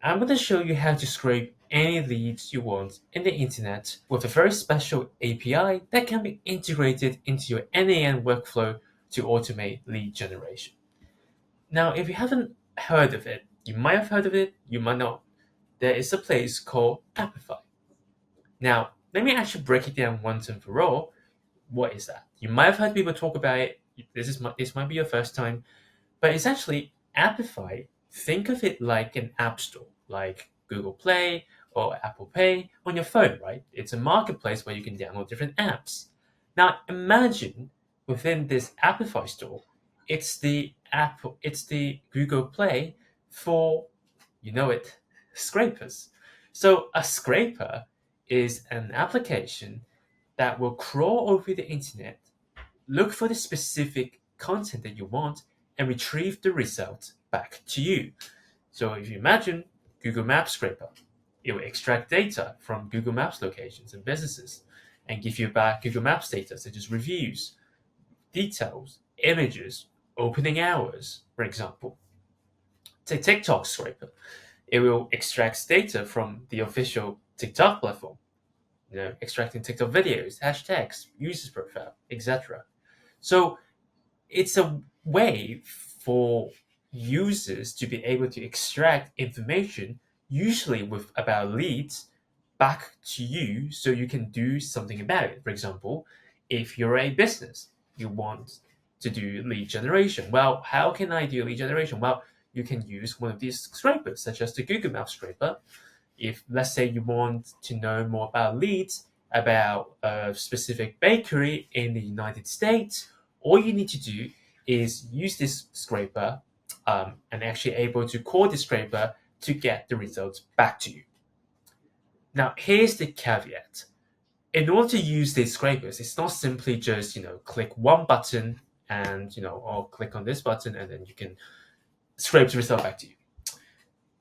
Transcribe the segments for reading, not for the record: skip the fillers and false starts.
I'm going to show you how to scrape any leads you want in the internet with a very special API that can be integrated into your N8N workflow to automate lead generation. Now, if you haven't heard of it, you might have heard of it, you might not. There is a place called Appify. Now, let me actually break it down once and for all. What is that? You might have heard people talk about it. This might be your first time, but essentially, Appify, think of it like an app store, like Google Play or Apple Pay on your phone, right? It's a marketplace where you can download different apps. Now, imagine within this Appify store, it's the Google Play for, you know it, scrapers. So a scraper is an application that will crawl over the internet, look for the specific content that you want, and retrieve the result back to you. So if you imagine Google Maps scraper, it will extract data from Google Maps locations and businesses and give you back Google Maps data such as reviews, details, images, opening hours, for example. Say TikTok scraper, it will extract data from the official TikTok platform, extracting TikTok videos, hashtags, users profile, etc. So it's a way for users to be able to extract information, usually with about leads, back to you so you can do something about it. For example, if you're a business, you want to do lead generation. Well, how can I do lead generation? Well, you can use one of these scrapers, such as the Google Maps scraper. If, let's say, you want to know more about leads about a specific bakery in the United States, all you need to do is use this scraper and actually able to call the scraper to get the results back to you. Now, here's the caveat. In order to use these scrapers, it's not simply just, click one button and, or click on this button and then you can scrape the result back to you.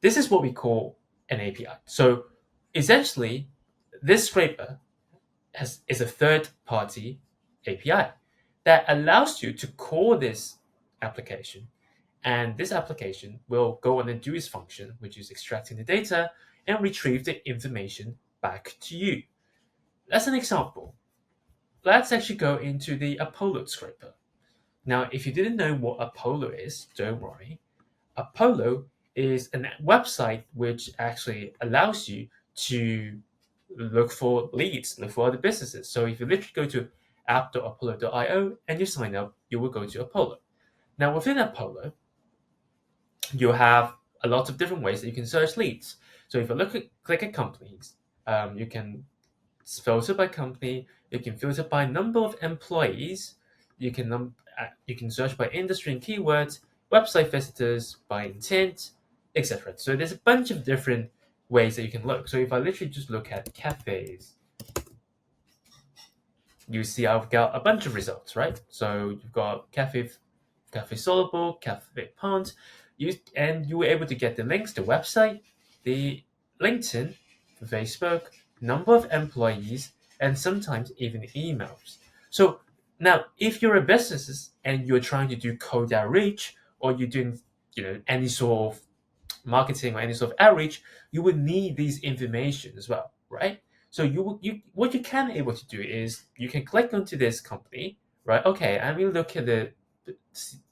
This is what we call an API. So essentially, this scraper is a third-party API that allows you to call this application, and this application will go on and do its function, which is extracting the data and retrieve the information back to you. That's an example. Let's actually go into the Apollo scraper. Now, if you didn't know what Apollo is, don't worry. Apollo is a website which actually allows you to look for leads, look for other businesses. So if you literally go to app.apollo.io and you sign up, you will go to Apollo. Now within Apollo, you have a lot of different ways that you can search leads. So if you click at companies, you can filter by company, you can filter by number of employees, you can search by industry and keywords, website visitors, by intent, etc. So there's a bunch of different ways that you can look. So if I literally just look at cafes, you see I've got a bunch of results, right? So you've got Cafe Soluble, Cafe Pond, and you were able to get the links, the website, the LinkedIn, Facebook, number of employees, and sometimes even emails. So now, if you're a business and you're trying to do cold outreach, or you're doing, any sort of marketing or any sort of outreach, you would need these information as well, right? So what you can able to do is you can click onto this company, right? Okay, I will look at the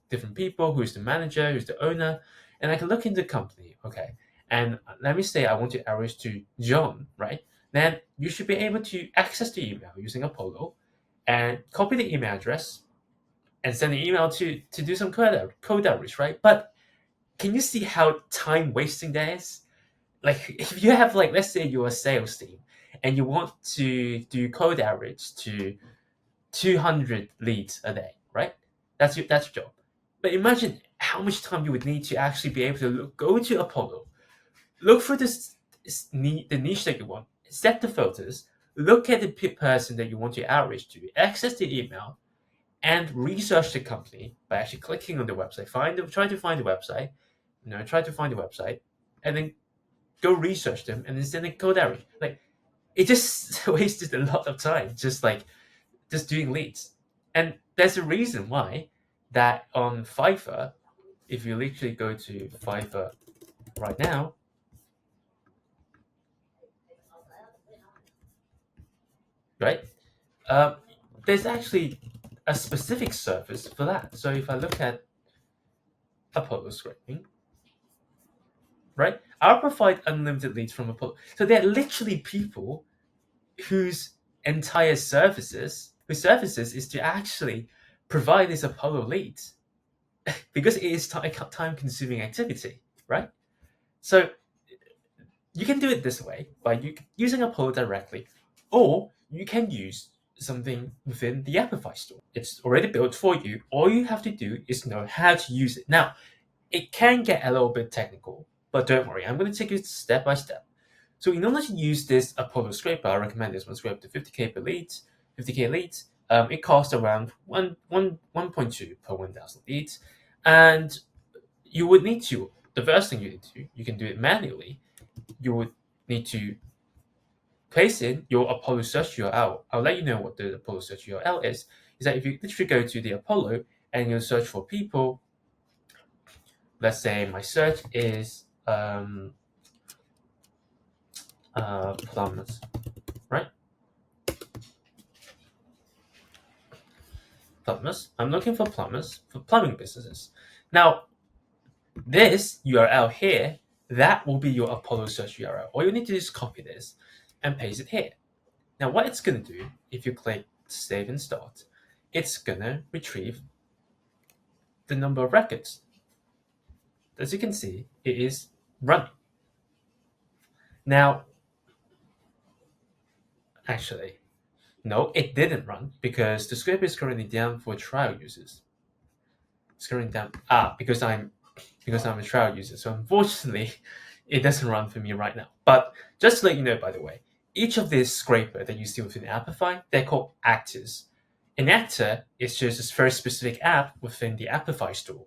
different people, who's the manager, who's the owner, and I can look into the company, okay? And let me say I want to outreach to John, right? Then you should be able to access the email using Apollo and copy the email address and send an email to do some code outreach, right? But can you see how time wasting that is? Like if you have, like, let's say you're a sales team and you want to do code outreach to 200 leads a day, right? That's your job. But imagine how much time you would need to actually be able to go to Apollo, look for the niche that you want, set the filters, look at the person that you want to outreach to, access the email, and research the company by actually clicking on the website, try to find the website, and then go research them, and then send a code outreach. Like, it just wasted a lot of time, just doing leads. And there's a reason why that on Fiverr, if you literally go to Fiverr right now, right? Um, there's actually a specific service for that. So if I look at Apollo scraping, right, I'll provide unlimited leads from Apollo. So there are literally people whose entire whose services is to actually provide these Apollo leads because it is time consuming activity, right? So you can do it this way by using Apollo directly, or you can use something within the Appify store. It's already built for you. All you have to do is know how to use it. Now, it can get a little bit technical, but don't worry, I'm going to take you step by step. So in order to use this Apollo scraper, I recommend this one scrape to 50k per leads, 50k leads. It costs around 1.2 per 1,000 leads, and you would need to. The first thing you need to do, you can do it manually. You would need to paste in your Apollo search URL. I'll let you know what the Apollo search URL is. Is that if you literally go to the Apollo and you search for people, let's say my search is plumbers, right? Plumbers. I'm looking for plumbers for plumbing businesses. Now, this URL here, that will be your Apollo search URL. All you need to do is copy this and paste it here. Now, what it's going to do, if you click Save and Start, it's going to retrieve the number of records. As you can see, it is running. Now, actually, no, it didn't run because the script is currently down for trial users. It's currently down because I'm a trial user. So unfortunately, it doesn't run for me right now. But just to let you know, by the way, each of these scraper that you see within Appify, they're called actors. An actor is just a very specific app within the Appify store.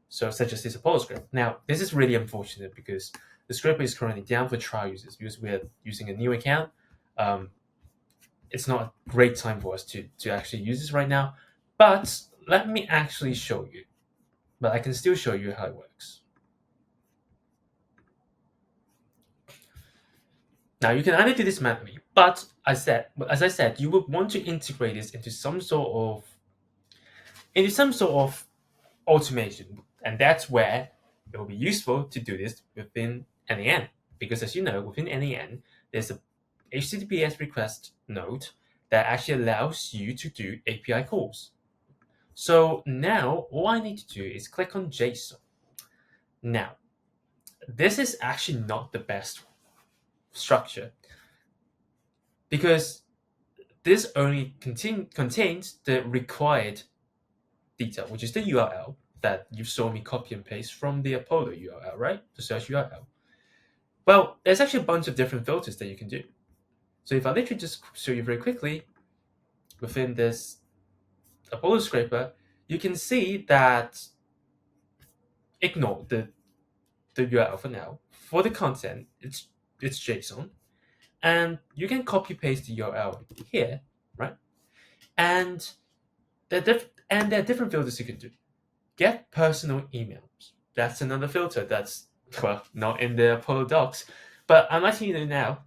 So such as this Apollo script. Now, this is really unfortunate because the scraper is currently down for trial users because we're using a new account. It's not a great time for us to actually use this right now. But let me actually show you. But I can still show you how it works. Now you can either do this manually, but as I said, you would want to integrate this into some sort of automation, and that's where it will be useful to do this within N8N. Because as you know, within N8N, there's a HTTPS request node that actually allows you to do API calls. So now all I need to do is click on JSON. Now, this is actually not the best structure because this only contains the required detail, which is the URL that you saw me copy and paste from the Apollo URL, right? The search URL. Well, there's actually a bunch of different filters that you can do. So if I literally just show you very quickly, within this Apollo scraper, you can see that ignore the URL for now. For the content, it's JSON. And you can copy paste the URL here, right? And there are different filters you can do. Get personal emails. That's another filter that's not in the Apollo docs, but I'm letting you know now.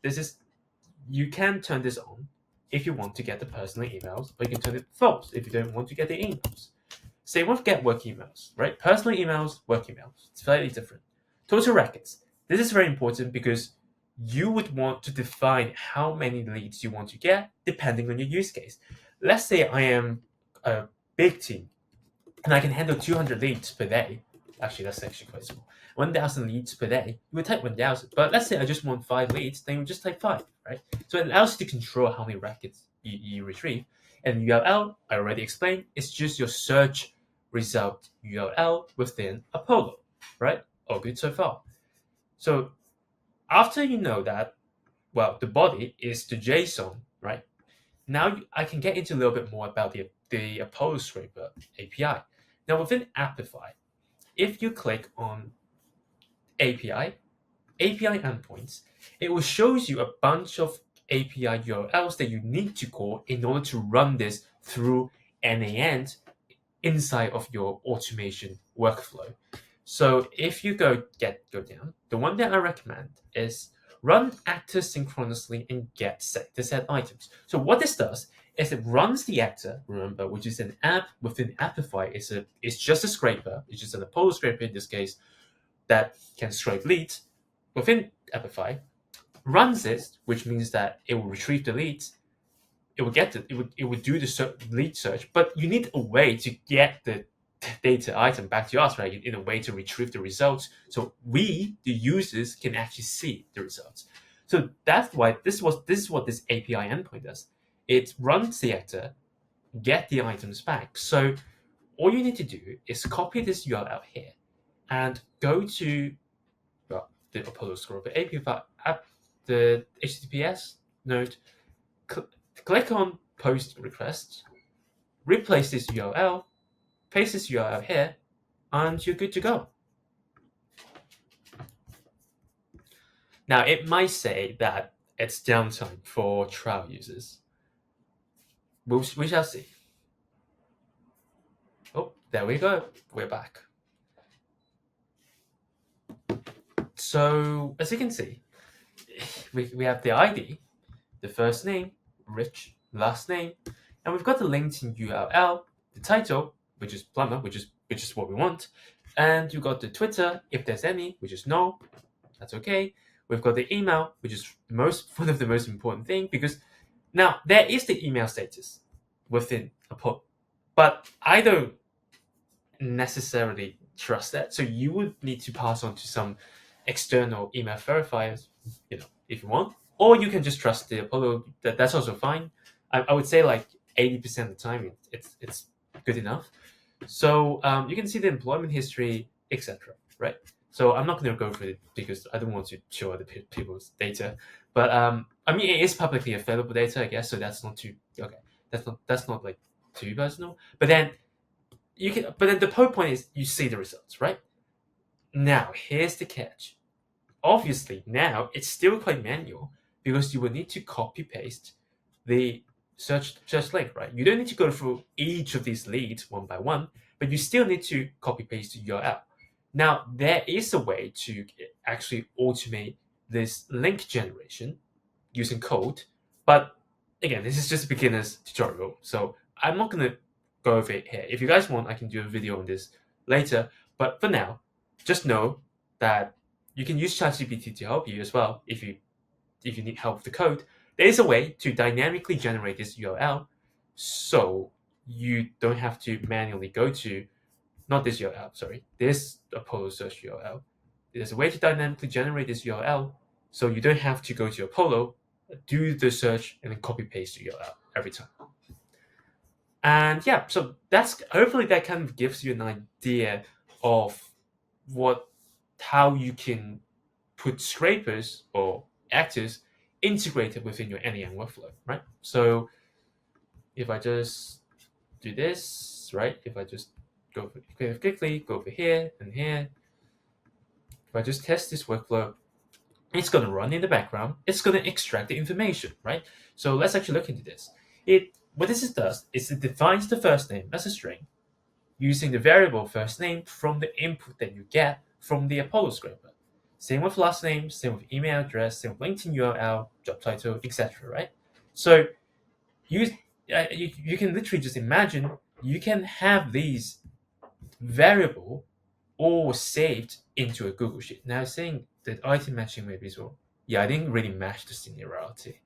You can turn this on if you want to get the personal emails, or you can turn it false if you don't want to get the emails. Same with get work emails, right? Personal emails, work emails. It's slightly different. Total records. This is very important because you would want to define how many leads you want to get depending on your use case. Let's say I am a big team and I can handle 200 leads per day. Actually, that's actually quite small. 1,000 leads per day, you would type 1,000. But let's say I just want 5 leads, then you just type 5, right? So it allows you to control how many records you retrieve. And URL, I already explained, it's just your search result URL within Apollo, right? All good so far. So after you know that, the body is the JSON, right? Now I can get into a little bit more about the Apollo scraper API. Now within Appify, if you click on API endpoints, it will show you a bunch of API URLs that you need to call in order to run this through N8N inside of your automation workflow. So if you go down, the one that I recommend is run actor synchronously and get set items. So what this does is it runs the actor, remember, which is an app within Appify. It's just a scraper. It's just an Apollo scraper in this case that can scrape leads within Appify. Runs it, which means that it will retrieve the leads. It will get it would do the lead search, but you need a way to get the data item back to us, right? In a way to retrieve the results, so we, the users, can actually see the results. So that's why this is what this API endpoint does. It runs the actor, get the items back. So all you need to do is copy this URL here and go to the Apollo scroller API app, the HTTPS node. Click on post request, replace this URL, paste this URL here, and you're good to go. Now, it might say that it's downtime for trial users. We shall see. Oh, there we go. We're back. So, as you can see, we have the ID, the first name, Rich, last name, and we've got the LinkedIn URL, the title, which is plumber, which is what we want, and you've got the Twitter, if there's any, which is no, that's okay. We've got the email, which is one of the most important thing, because now there is the email status within a poll, but I don't necessarily trust that. So you would need to pass on to some external email verifiers, if you want, or you can just trust the Apollo. That's also fine. I would say like 80% of the time it's good enough. So you can see the employment history, etc. Right? So I'm not going to go through it because I don't want to show other people's data. But I mean, it is publicly available data, I guess. So that's not too okay. That's not like too personal. But then the whole point is you see the results, right? Now here's the catch. Obviously, now it's still quite manual because you will need to copy paste the search link, right? You don't need to go through each of these leads one by one, but you still need to copy paste the URL. Now, there is a way to actually automate this link generation using code, but again, this is just a beginner's tutorial, so I'm not going to go over it here. If you guys want, I can do a video on this later, but for now, just know that you can use ChatGPT to help you as well if you need help with the code. There is a way to dynamically generate this URL, so you don't have to manually go to, not this URL, sorry, this Apollo search URL. There's a way to dynamically generate this URL, so you don't have to go to Apollo, do the search, and then copy paste the URL every time. And yeah, so hopefully that kind of gives you an idea of how you can put scrapers or actors integrated within your N8N workflow, right? So if I just do this, right? If I just go quickly, go over here and here. If I just test this workflow, it's going to run in the background. It's going to extract the information, right? So let's actually look into this. What this does is it defines the first name as a string using the variable first name from the input that you get from the Apollo scraper. Same with last name, same with email address, same with LinkedIn URL, job title, etc. Right? So you can literally just imagine you can have these variable all saved into a Google Sheet. Now, saying that item matching maybe as well. Yeah, I didn't really match the seniority.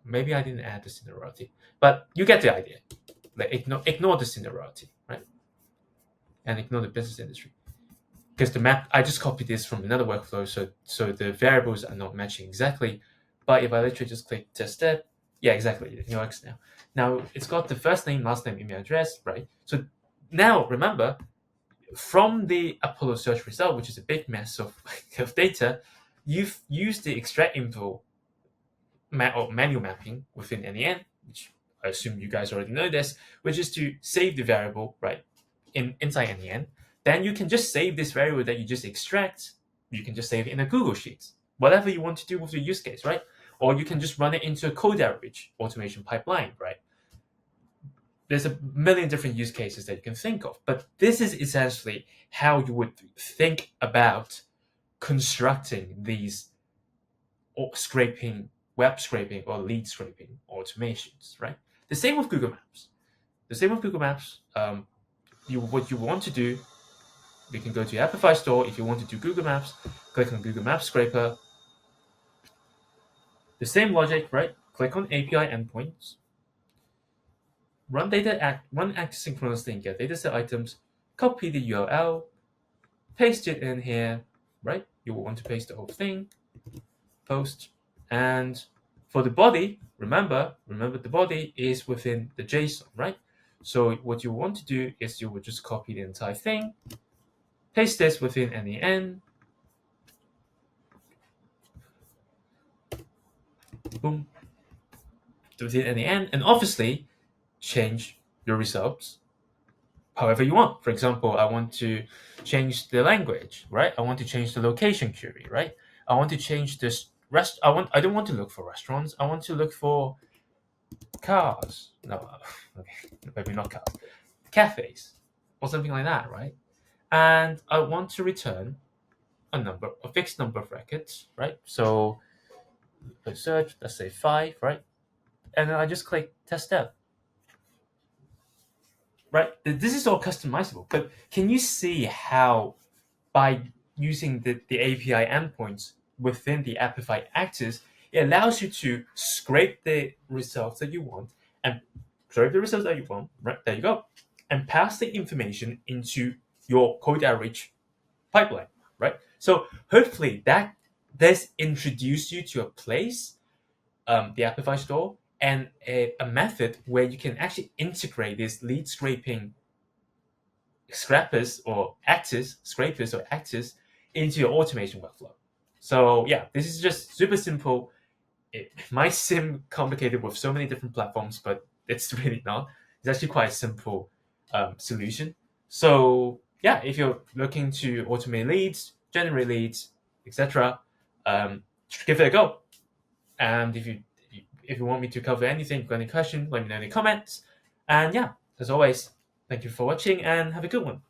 Maybe I didn't add the seniority, but you get the idea. Like ignore the seniority, right? And ignore the business industry. Because the map, I just copied this from another workflow, so the variables are not matching exactly. But if I literally just click test step, yeah, exactly, it works now. Now it's got the first name, last name, email address, right? So now remember, from the Apollo search result, which is a big mess of data, you've used the extract info or manual mapping within N8N, which I assume you guys already know this, which is to save the variable, right, inside N8N. Then you can just save this variable that you just extract. You can just save it in a Google Sheet, whatever you want to do with your use case, right? Or you can just run it into a code average automation pipeline, right? There's a million different use cases that you can think of, but this is essentially how you would think about constructing these web scraping or lead scraping automations, right? The same with Google Maps. The same with Google Maps. What you want to do, you can go to Appify store. If you want to do Google Maps, click on Google Maps Scraper. The same logic, right? Click on API endpoints. Run act synchronously and get dataset items. Copy the URL, paste it in here, right? You will want to paste the whole thing. Post, and for the body, remember the body is within the JSON, right? So what you want to do is you would just copy the entire thing, paste this within N8N, boom, within N8N, and obviously change your results however you want. For example, I want to change the language, right? I want to change the location query, right? I want to change this I don't want to look for restaurants. I want to look for cars. No, okay, maybe not cars. Cafes or something like that, right? And I want to return a fixed number of records, right? So let's search, let's say 5, right? And then I just click test dev, right? This is all customizable, but can you see how by using the API endpoints within the Appify actors, it allows you to scrape the results that you want and right? There you go. And pass the information into your code average pipeline, right? So hopefully that this introduced you to a place, the Appify store, and a method where you can actually integrate this lead scrapers or actors into your automation workflow. So yeah, this is just super simple. It might seem complicated with so many different platforms, but it's really not. It's actually quite a simple solution. So yeah, if you're looking to automate leads, generate leads, etc., give it a go. And if you want me to cover anything, got any questions, let me know in the comments. And yeah, as always, thank you for watching and have a good one.